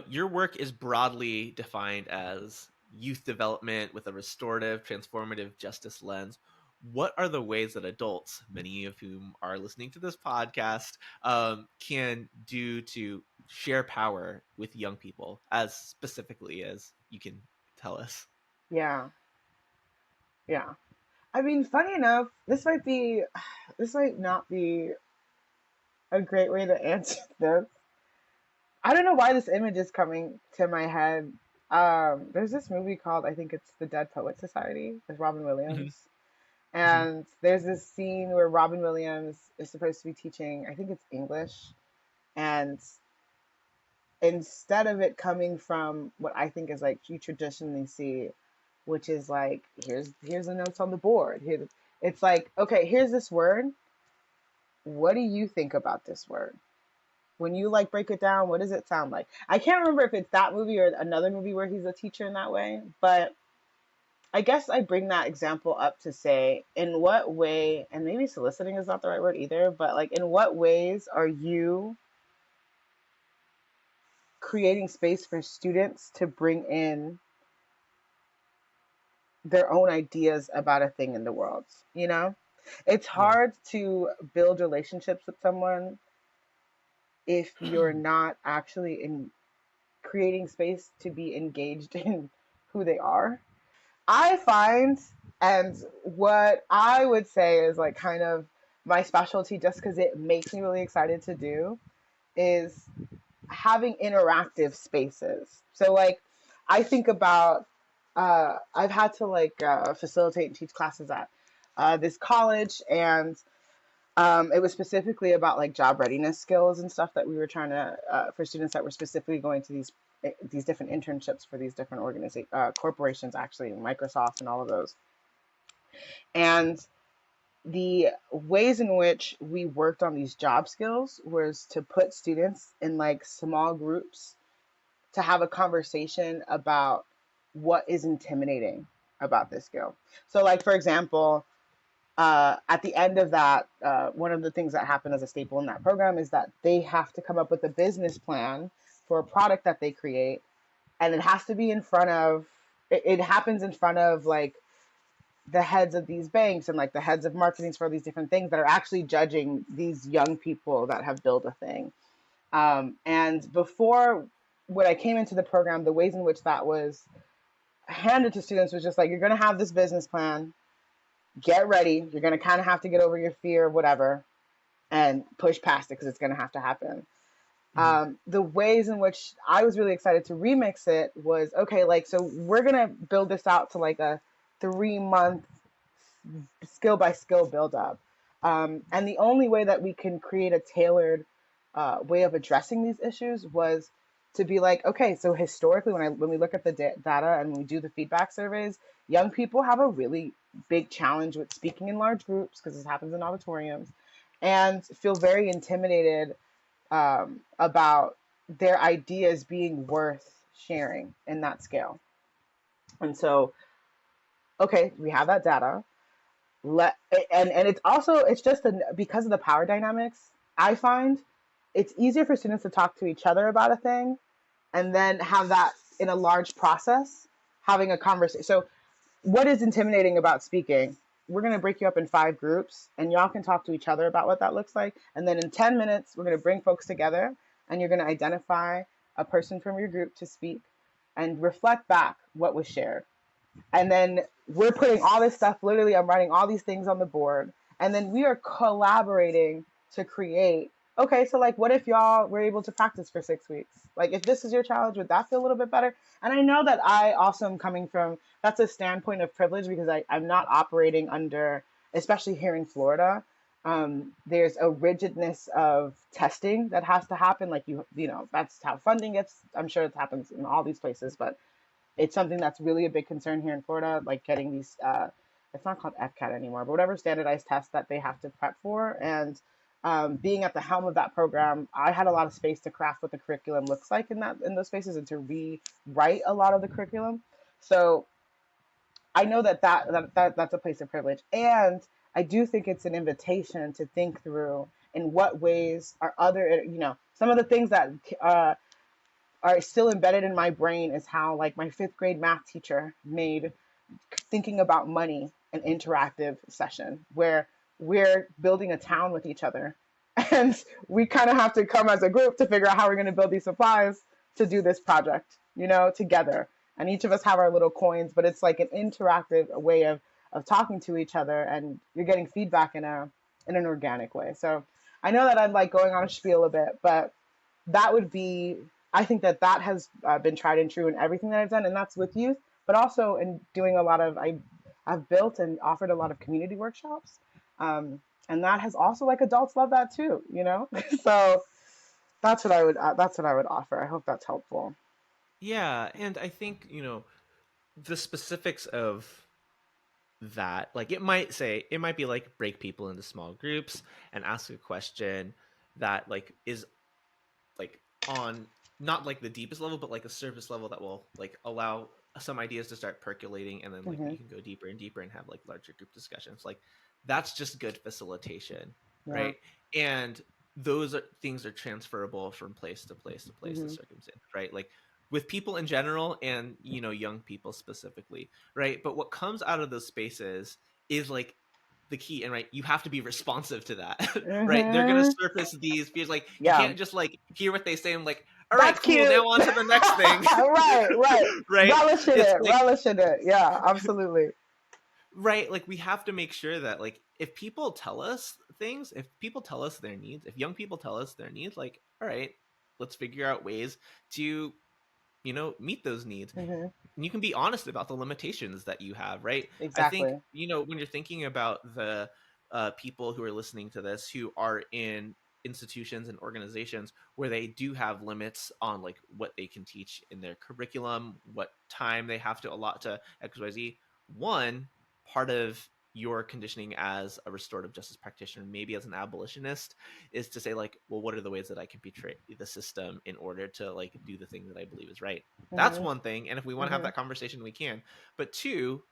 Your work is broadly defined as youth development with a restorative, transformative justice lens. What are the ways that adults, many of whom are listening to this podcast, can do to share power with young people, as specifically as you can tell us? Yeah, yeah. I mean, funny enough, this might not be a great way to answer this. I don't know why this image is coming to my head. There's this movie called, I think it's The Dead Poet Society with Robin Hmm. Williams. Hmm. And there's this scene where Robin Williams is supposed to be teaching, I think it's English. And instead of it coming from what I think is like you traditionally see, which is like, here's the notes on the board. Here, it's like, okay, here's this word. What do you think about this word? When you like break it down, what does it sound like? I can't remember if it's that movie or another movie where he's a teacher in that way, but I guess I bring that example up to say, in what way, and maybe soliciting is not the right word either, but like, in what ways are you creating space for students to bring in their own ideas about a thing in the world? You know, it's Yeah. hard to build relationships with someone if you're not actually in creating space to be engaged in who they are. I find, and what I would say is like kind of my specialty, just because it makes me really excited to do, is having interactive spaces. So, like, I think about, I've had to like facilitate and teach classes at this college, and it was specifically about like job readiness skills and stuff that we were trying to for students that were specifically going to these different internships for these different corporations, actually Microsoft and all of those. And the ways in which we worked on these job skills was to put students in like small groups to have a conversation about what is intimidating about this skill. So, like, for example, at the end of that, one of the things that happened as a staple in that program is that they have to come up with a business plan for a product that they create, and it has to be in front of. It happens in front of like the heads of these banks and like the heads of marketings for these different things that are actually judging these young people that have built a thing. And before, when I came into the program, the ways in which that was handed to students was just like, you're going to have this business plan, get ready. You're going to kind of have to get over your fear, whatever, and push past it because it's going to have to happen. Hmm. The ways in which I was really excited to remix it was okay, like, so we're going to build this out to like a 3 month skill by skill build up. And the only way that we can create a tailored way of addressing these issues was to be like, okay, so historically, when we look at the data and we do the feedback surveys, young people have a really big challenge with speaking in large groups because this happens in auditoriums, and feel very intimidated about their ideas being worth sharing in that scale. And so, okay, we have that data. let and it's also, it's just because of the power dynamics. I find it's easier for students to talk to each other about a thing and then have that in a large process, having a conversation. So what is intimidating about speaking? We're going to break you up in 5 groups and y'all can talk to each other about what that looks like, and then in 10 minutes we're going to bring folks together and you're going to identify a person from your group to speak and reflect back what was shared. And then we're putting all this stuff, literally I'm writing all these things on the board, and then we are collaborating to create, okay, so like, what if y'all were able to practice for 6 weeks? Like, if this is your challenge, would that feel a little bit better? And I know that I also am coming from, that's a standpoint of privilege because I'm not operating under, especially here in Florida, there's a rigidness of testing that has to happen. Like, you know, that's how funding gets. I'm sure it happens in all these places, but it's something that's really a big concern here in Florida, like getting these, it's not called FCAT anymore, but whatever standardized tests that they have to prep for. And being at the helm of that program, I had a lot of space to craft what the curriculum looks like in those spaces and to rewrite a lot of the curriculum. So I know that's a place of privilege. And I do think it's an invitation to think through in what ways are other, you know, some of the things that are still embedded in my brain is how like my fifth grade math teacher made thinking about money an interactive session where we're building a town with each other. And we kind of have to come as a group to figure out how we're going to build these supplies to do this project, together. And each of us have our little coins, but it's like an interactive way of talking to each other, and you're getting feedback in an organic way. So I know that I'm like going on a spiel a bit, but that would be, I think that that has been tried and true in everything that I've done, and that's with youth, but also in doing a lot of, I've built and offered a lot of community workshops. And that has also, like, adults love that too. So that's what I would offer. I hope that's helpful. Yeah, and I think, the specifics of that, like it might be like break people into small groups and ask a question that like is like on not like the deepest level, but like a surface level that will like allow some ideas to start percolating, and then like Hmm. you can go deeper and deeper and have like larger group discussions. Like that's just good facilitation, Yeah. right? And things are transferable from place to place to place to Hmm. circumstance, right? Like with people in general and young people specifically, right? But what comes out of those spaces is like the key, and right, you have to be responsive to that. Right, they're gonna Hmm. surface these fears. Like you Yeah. can't just like hear what they say and like, all right, That's cool, cute. now on to the next thing. Right, right. Right, Relish in it's it. like, Relish in it. Yeah, absolutely. right, like we have to make sure that like if people tell us things, if people tell us their needs, if young people tell us their needs, like, all right, let's figure out ways to meet those needs. Hmm. And you can be honest about the limitations that you have, right? I think, Exactly. when you're thinking about the people who are listening to this who are in institutions and organizations where they do have limits on like what they can teach in their curriculum, what time they have to allot to XYZ. One part of your conditioning as a restorative justice practitioner, maybe as an abolitionist, is to say like, well, what are the ways that I can betray the system in order to like do the thing that I believe is right? That's Hmm. one thing, and if we want to have Hmm. that conversation, we can. But two,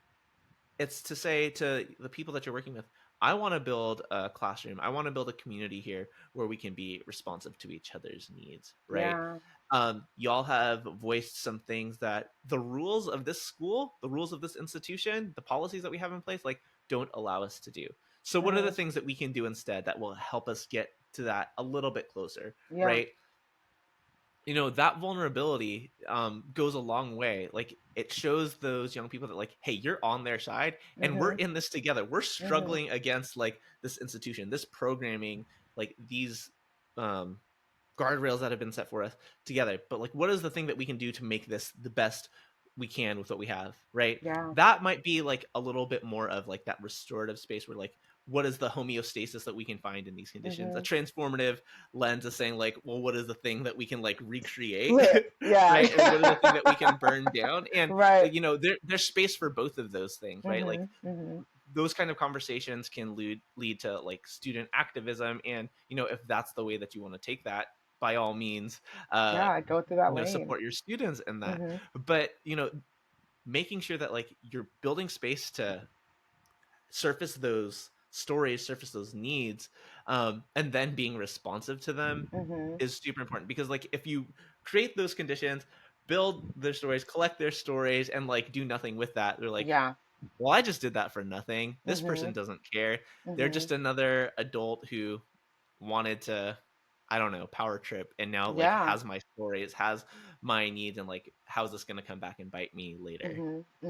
it's to say to the people that you're working with, I want to build a classroom, I want to build a community here where we can be responsive to each other's needs, right? Yeah. Y'all have voiced some things that the rules of this school, the rules of this institution, the policies that we have in place, like, don't allow us to do. So what are the Hmm. things that we can do instead that will help us get to that a little bit closer, Yeah. right? That vulnerability goes a long way. Like it shows those young people that like, hey, you're on their side and we're Hmm. in this together. We're Hmm. struggling against like this institution, this programming, like these um guardrails that have been set for us together. But like, what is the thing that we can do to make this the best we can with what we have, right? Yeah. That might be like a little bit more of like that restorative space where like, what is the homeostasis that we can find in these conditions? A Hmm. transformative lens is saying like, well, what is the thing that we can like recreate, Flip. Yeah. right? And what is the thing that we can burn down? And Right. there's space for both of those things, right? Like Hmm. Hmm. those kind of conversations can lead to like student activism, and if that's the way that you want to take that, by all means, uh Yeah, go through that lane. support your students in that. Hmm. But making sure that like you're building space to surface those stories, surface those needs, and then being responsive to them Hmm. is super important. Because like if you create those conditions, build their stories, collect their stories, and like do nothing with that, they're like, Yeah. well, I just did that for nothing. This Hmm. person doesn't care. They're Hmm. just another adult who wanted to, I don't know, power trip, and now like Yeah. has my stories, has my needs, and like how's this gonna come back and bite me later? Hmm.